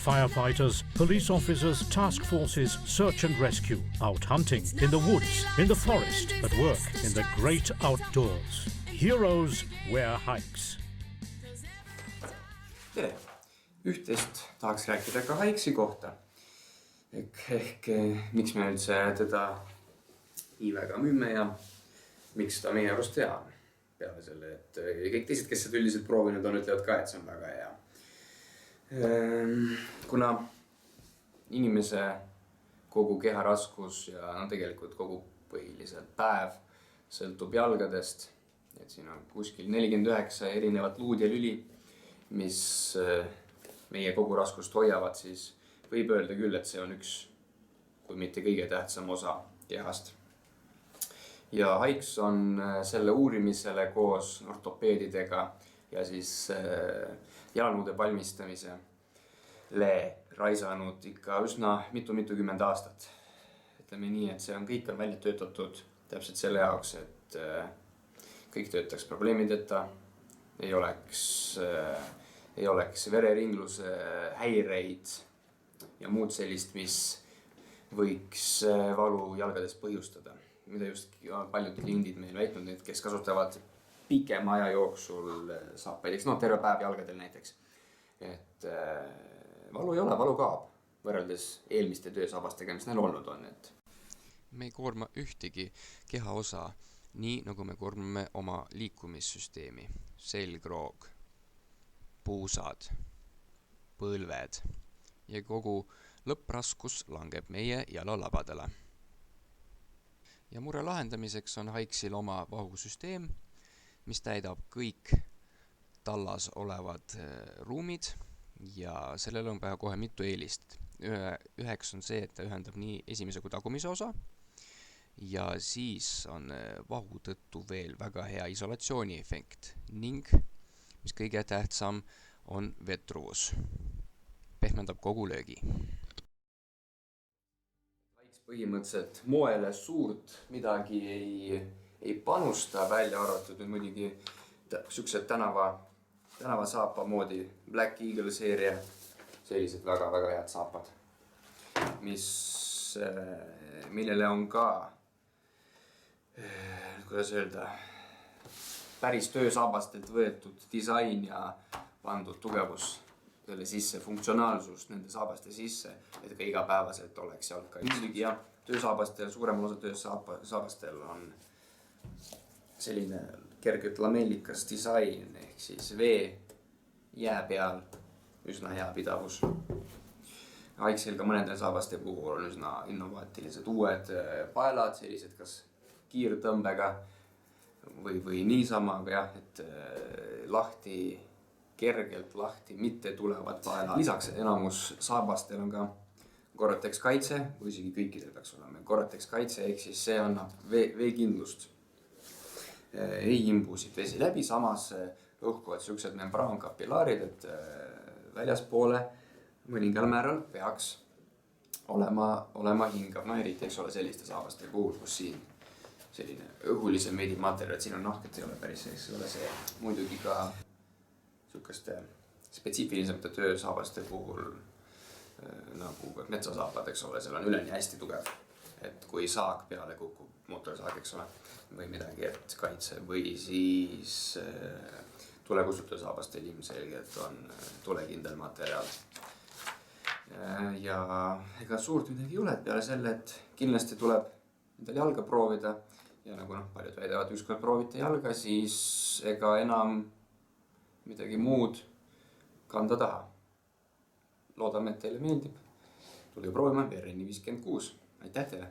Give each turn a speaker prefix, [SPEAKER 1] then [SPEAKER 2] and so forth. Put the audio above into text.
[SPEAKER 1] firefighters, police officers, task forces, search and rescue, out hunting, in the woods, in the forest, at work, in the great outdoors. Heroes wear hikes.
[SPEAKER 2] Tere! Üht-teist tahaks rääkida ka Hikesi kohta. Ehk miks me üldse teda nii väga müüme ja miks ta meie arust hea on. Peale selle, et kõik teised, kes seda üldiselt proovinud on, ütlevad ka, et see on väga hea. Kuna inimese kogu keharaskus ja tegelikult kogu põhiliselt päev sõltub jalgadest, et siin on kuskil 49 erinevat luud ja lüli, mis meie kogu raskust hoiavad, siis võib öelda küll, et see on üks, kui mitte kõige tähtsam osa kehast. Ja Hikes on selle uurimisele koos ortopeedidega ja siis jalanõude valmistamisele raisanud ikka üsna mitukümmend aastat. Ütleme nii, et see kõik on välja töötatud täpselt selle jaoks, et kõik töötaks probleemideta, ei oleks vereringluse häireid ja muud sellist, mis võiks valu jalgades põhjustada. Mida just paljud kliendid meil väitnud, need, kes kasutavad pikema aja jooksul saapaid, terve päev jalgadel näiteks. Et valu ei ole, valu kaob võrreldes eelmiste töösaabastega, mis neil olnud on.
[SPEAKER 3] Me ei koorma ühtegi kehaosa, nii nagu me koormame oma liikumissüsteemi, selgroog, puusad, põlved ja kogu lõppraskus langeb meie jalalabadele. Ja mure lahendamiseks on Hikesil oma vahusüsteem, mis täidab kõik tallas olevad ruumid ja sellel on väga kohe mitu eelist. Üheks on see, et ta ühendab nii esimese kui tagumise osa ja siis on vahu tõttu veel väga hea isolatsiooniefekt ning, mis kõige tähtsam, on vetruvus. Pehmendab kogu löögi.
[SPEAKER 2] Põhimõtteliselt moele suurt midagi ei panusta, välja arvatud muidugi siuksed tänavasaapa moodi Black Eagle seeria, sellised väga head saapad, millele on ka, kuidas öelda, päris töösaabastelt võetud disain ja pandud tugevus selle sisse, funktsionaalsus nende saabaste sisse, et ka igapäevaselt oleks jalka. Muidugi jah, töösaabastel, suuremal osa töösaabastel on selline kergelt lamellikas disain, ehk siis vee jää peal üsna hea pidavus. Hikesel ka mõnedel saabaste puhul on üsna innovaatilised uued paelad, sellised kas kiirtõmbega või niisama, aga jah, et kergelt lahti, mitte tulevad paelad. Lisaks enamus saabastel on ka Gore-Tex kaitse, või isegi kõikidel peaks olema Gore-Tex kaitse, ehk siis see annab veekindlust. Ei imbu siit vesi läbi, samas õhkuvad siuksed membraankapillaarid, et väljaspoole mõningal määral peaks olema hingav. Eriti eks ole selliste saabaste puhul, kus siin selline õhulise meedi materjal, siin on nahk, et ei ole päris see. Muidugi ka sihukeste spetsiifilisemate töösaabaste puhul nagu metsasaapad, eks ole, seal on üleni hästi tugev, et kui saak peale kukub, mootorsaak, eks ole, või midagi, et kaitse või siis tulekustutussaabastel ilmselgelt on tulekindel materjal. Ja ega suurt midagi ei ole, peale selle, et kindlasti tuleb endal jalga proovida ja nagu paljud väidavad, ükskord proovite jalga, siis ega enam midagi muud kanda taha. Loodame, et teile meeldib. Tulge proovima VRN 56. Aitäh teile!